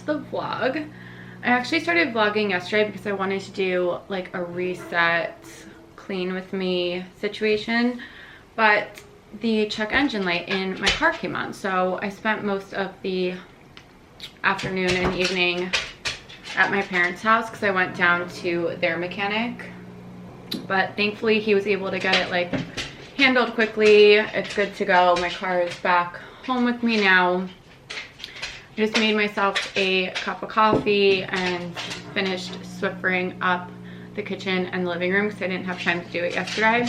to the vlog. I actually started vlogging yesterday because I wanted to do like a reset clean with me situation, but the check engine light in my car came on, so I spent most of the afternoon and evening at my parents' house because I went down to their mechanic, but thankfully he was able to get it like handled quickly. It's good to go. My car is back home with me now. I just made myself a cup of coffee and finished Swiffering up the kitchen and the living room because I didn't have time to do it yesterday.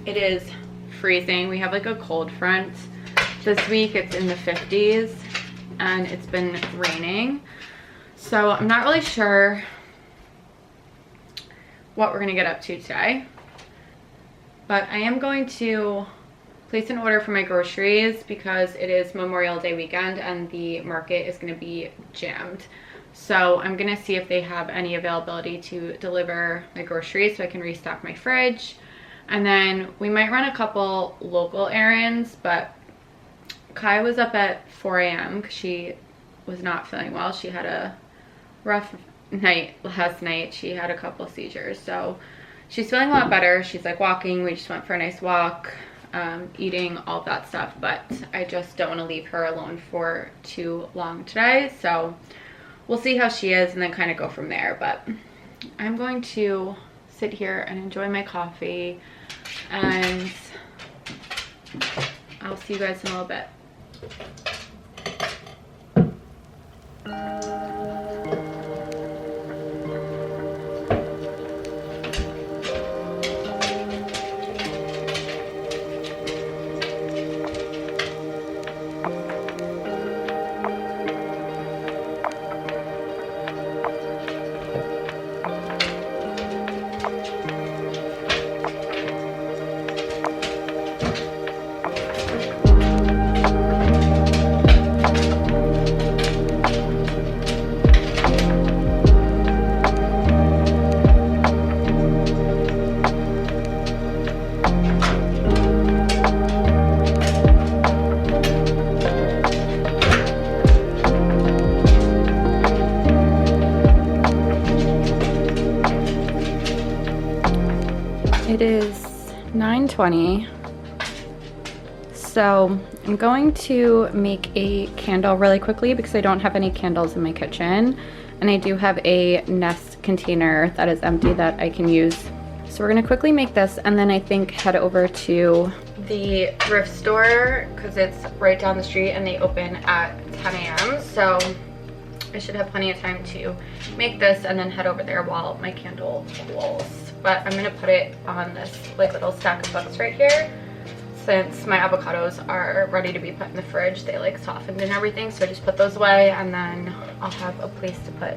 It is freezing. We have like a cold front this week. It's in the 50s and it's been raining, so I'm not really sure what we're gonna get up to today, but I am going to place an order for my groceries because it is Memorial Day weekend and the market is gonna be jammed. So I'm gonna see if they have any availability to deliver my groceries so I can restock my fridge. And then we might run a couple local errands, but Kai was up at 4 a.m. because she was not feeling well. She had a rough night last night. She had a couple seizures, so she's feeling a lot better. She's like walking. We just went for a nice walk, eating, all that stuff, but I just don't want to leave her alone for too long today. So we'll see how she is and then kind of go from there. But I'm going to sit here and enjoy my coffee, and I'll see you guys in a little bit. It is 9:20, so I'm going to make a candle really quickly because I don't have any candles in my kitchen, and I do have a Nest container that is empty that I can use. So we're gonna quickly make this and then I think head over to the thrift store because it's right down the street and they open at 10 a.m. So I should have plenty of time to make this and then head over there while my candle cools. But I'm gonna put it on this like little stack of books right here. Since my avocados are ready to be put in the fridge, they like softened and everything, so I just put those away, and then I'll have a place to put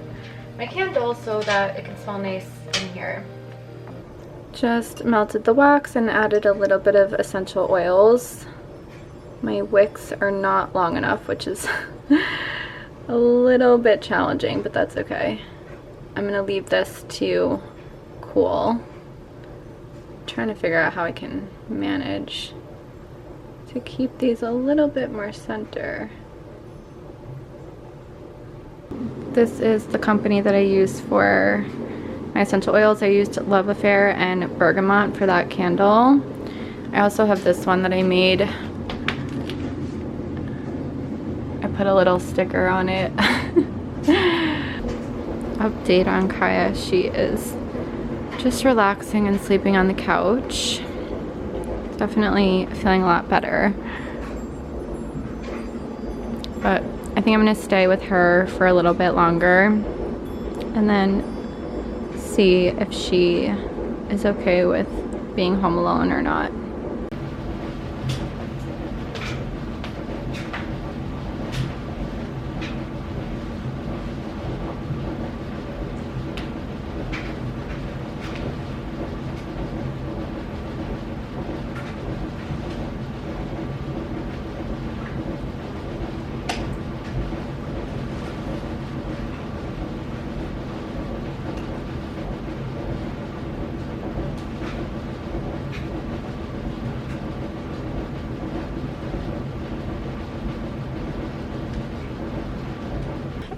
my candle so that it can smell nice in here. Just melted the wax and added a little bit of essential oils. My wicks are not long enough, which is a little bit challenging, but that's okay. I'm gonna leave this to cool. I'm trying to figure out how I can manage to keep these a little bit more center. This is the company that I use for my essential oils. I used Love Affair and Bergamot for that candle. I also have this one that I made. I put a little sticker on it. Update on Kaya. She is just relaxing and sleeping on the couch. Definitely feeling a lot better. but I think I'm gonna stay with her for a little bit longer and then see if she is okay with being home alone or not.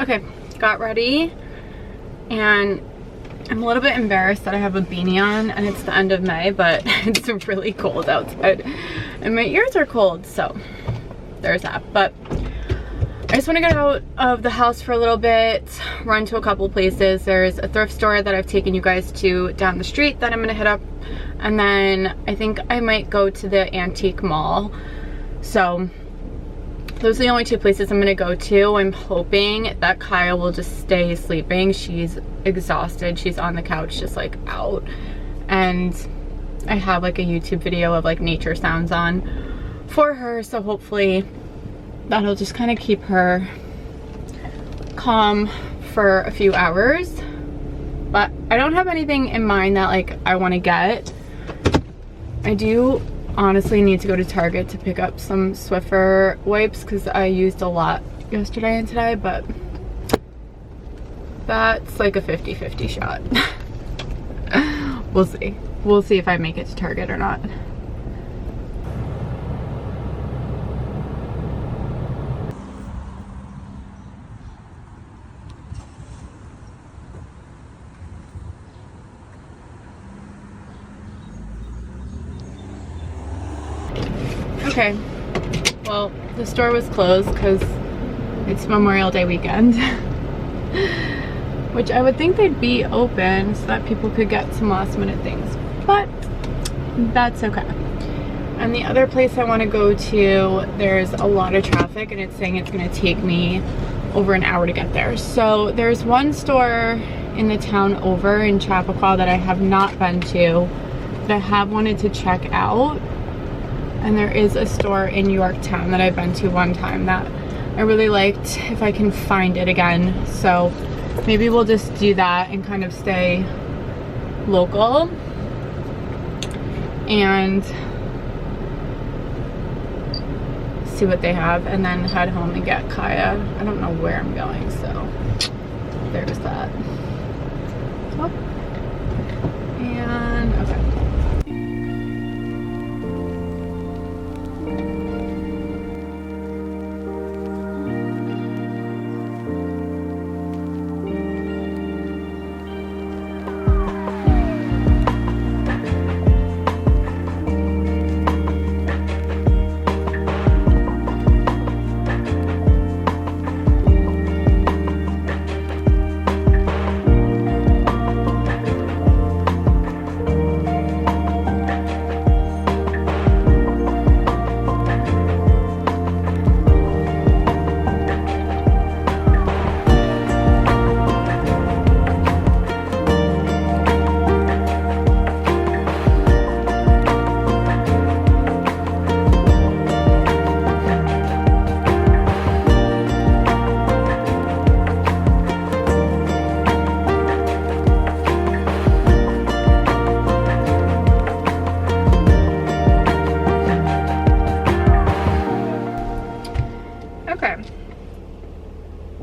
Okay, got ready, and I'm a little bit embarrassed that I have a beanie on and it's the end of May, but it's really cold outside and my ears are cold, so there's that. But I just want to get out of the house for a little bit, run to a couple places. There's a thrift store that I've taken you guys to down the street that I'm gonna hit up, and then I think I might go to the antique mall. So those are the only two places I'm gonna go to. I'm hoping that Kaya will just stay sleeping. She's exhausted. She's on the couch just like out. And I have like a YouTube video of like nature sounds on for her. So hopefully that'll just kind of keep her calm for a few hours. But I don't have anything in mind that like I want to get. I do honestly need to go to Target to pick up some Swiffer wipes because I used a lot yesterday and today, but that's like a 50-50 shot. We'll see. We'll see if I make it to Target or not. Okay, well, the store was closed because it's Memorial Day weekend, which I would think they'd be open so that people could get some last minute things, but that's okay. And the other place I want to go to, there's a lot of traffic and it's saying it's going to take me over an hour to get there. So there's one store in the town over in Chappaqua that I have not been to that I have wanted to check out. And there is a store in Yorktown that I've been to one time that I really liked, if I can find it again. So maybe we'll just do that and kind of stay local and see what they have and then head home and get Kaya. I don't know where I'm going, so there's that. Oh. And okay.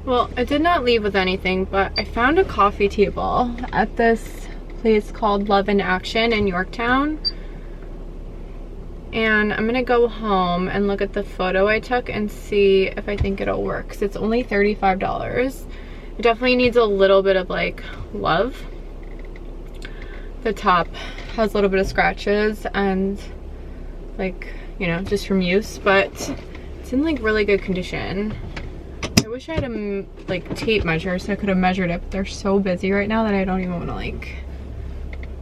Well, I did not leave with anything, but I found a coffee table at this place called Love in Action in Yorktown. And I'm gonna go home and look at the photo I took and see if I think it'll work, because it's only $35. It definitely needs a little bit of like love. The top has a little bit of scratches and like, you know, just from use, but it's in like really good condition. I wish I had a like tape measure so I could have measured it, but they're so busy right now that I don't even want to like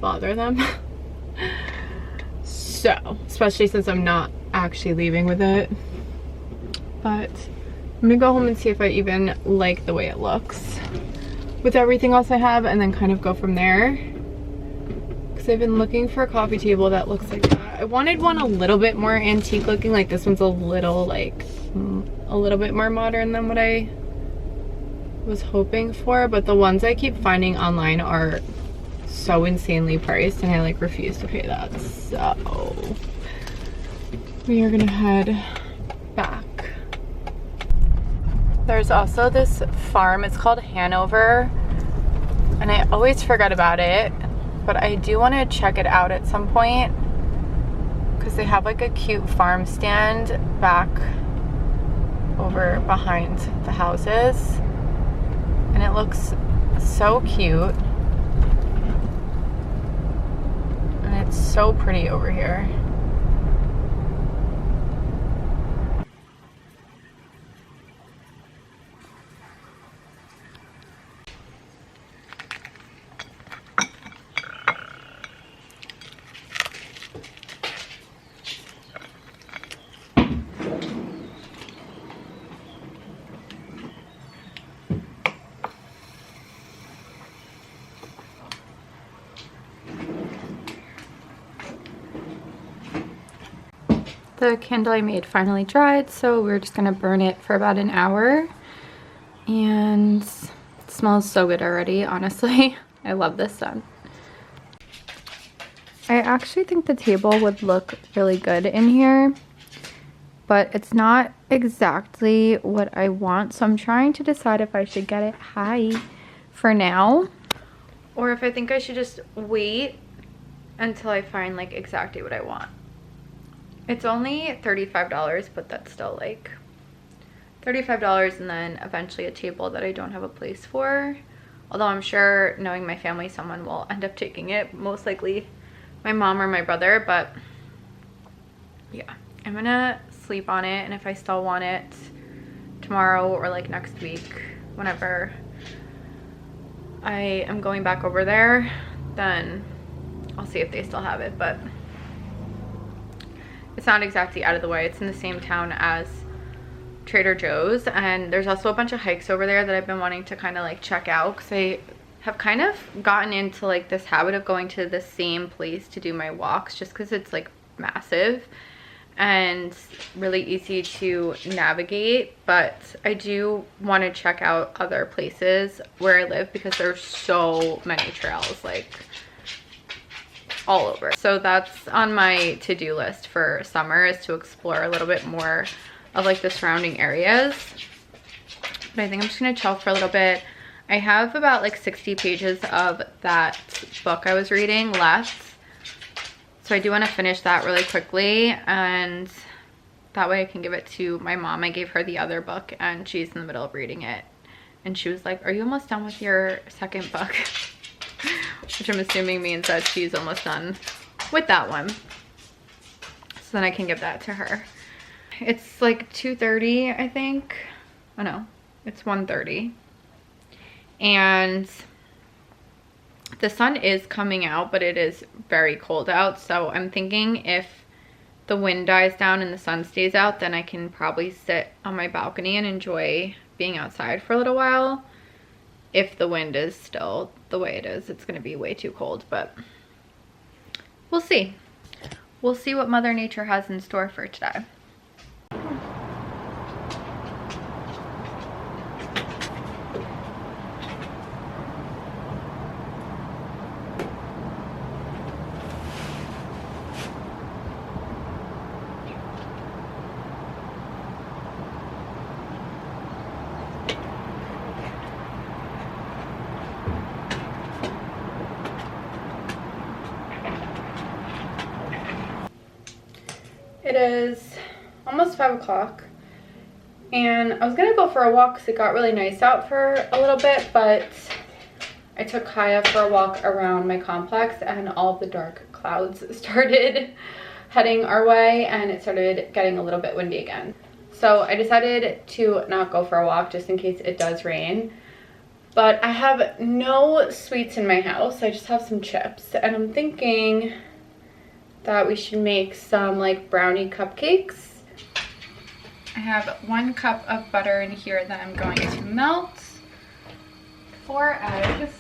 bother them. So, especially since I'm not actually leaving with it. But gonna go home and see if I even like the way it looks with everything else I have, and then kind of go from there. Because I've been looking for a coffee table that looks like that. I wanted one a little bit more antique looking, like this one's a little bit more modern than what I was hoping for, but the ones I keep finding online are so insanely priced and I like refuse to pay that. So we are gonna head back. There's also this farm, it's called Hanover, and I always forget about it, but I do want to check it out at some point because they have like a cute farm stand back over behind the houses, and it looks so cute and it's so pretty over here. The candle I made finally dried, so we're just gonna burn it for about an hour. And it smells so good already, honestly. I love this scent. I actually think the table would look really good in here, but it's not exactly what I want, so I'm trying to decide if I should get it high for now, or if I think I should just wait until I find like exactly what I want. It's only $35, but that's still like $35, and then eventually a table that I don't have a place for. Although I'm sure, knowing my family, someone will end up taking it. Most likely my mom or my brother, but yeah. I'm gonna sleep on it, and if I still want it tomorrow or like next week, whenever I am going back over there, then I'll see if they still have it. But it's not exactly out of the way. It's in the same town as Trader Joe's, and there's also a bunch of hikes over there that I've been wanting to kind of like check out, because I have kind of gotten into like this habit of going to the same place to do my walks just because it's like massive and really easy to navigate. But I do want to check out other places where I live because there's so many trails like all over. So that's on my to-do list for summer, is to explore a little bit more of like the surrounding areas. But I think I'm just gonna chill for a little bit. I have about like 60 pages of that book I was reading left, so I do want to finish that really quickly, and that way I can give it to my mom. I gave her the other book and she's in the middle of reading it, and she was like, "Are you almost done with your second book?" Which I'm assuming means that she's almost done with that one. So then I can give that to her. It's like 2:30, I think. Oh no, it's 1:30. And the sun is coming out, but it is very cold out. So I'm thinking if the wind dies down and the sun stays out, then I can probably sit on my balcony and enjoy being outside for a little while. If the wind is still the way it is, it's going to be way too cold, but we'll see. We'll see what Mother Nature has in store for today. It is almost 5 o'clock, and I was gonna go for a walk because it got really nice out for a little bit, but I took Kaya for a walk around my complex and all of the dark clouds started heading our way, and it started getting a little bit windy again. So I decided to not go for a walk just in case it does rain. But I have no sweets in my house. I just have some chips, and I'm thinking that we should make some like brownie cupcakes. I have 1 cup of butter in here that I'm going to melt. 4 eggs.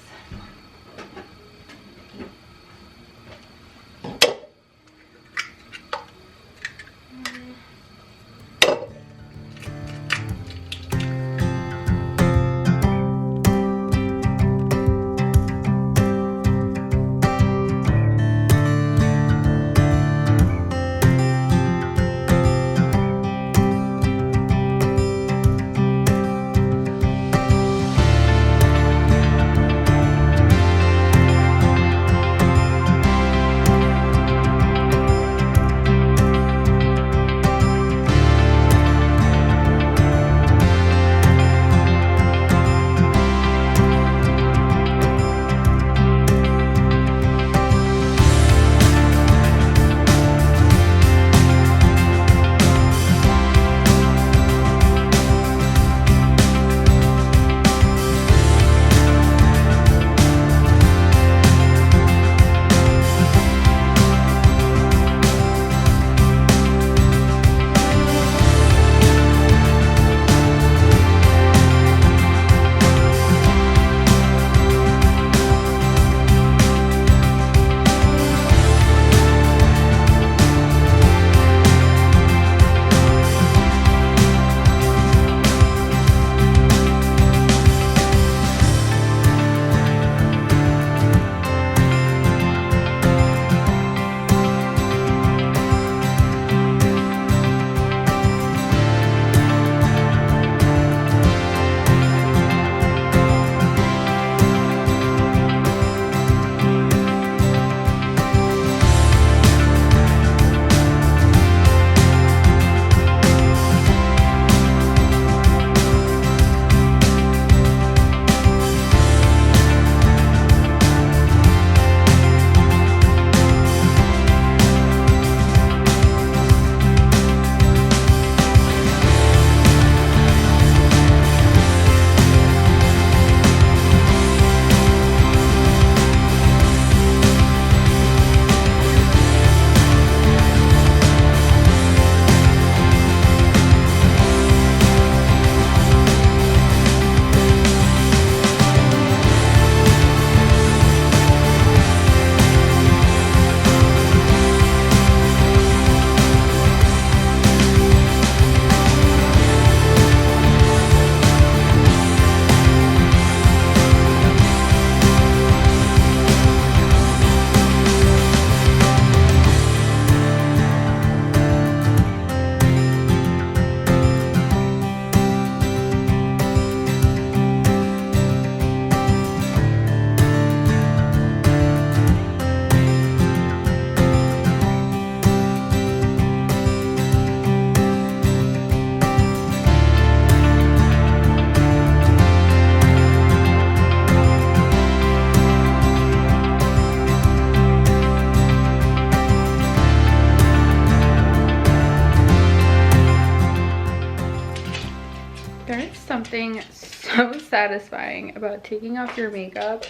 Something so satisfying about taking off your makeup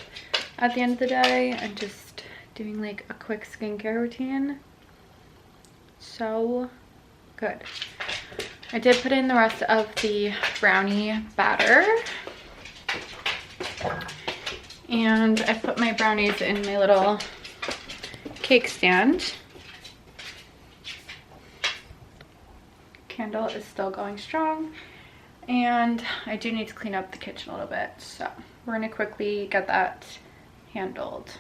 at the end of the day and just doing like a quick skincare routine. So good. I did put in the rest of the brownie batter, and I put my brownies in my little cake stand. Candle is still going strong. And I do need to clean up the kitchen a little bit, so we're gonna quickly get that handled.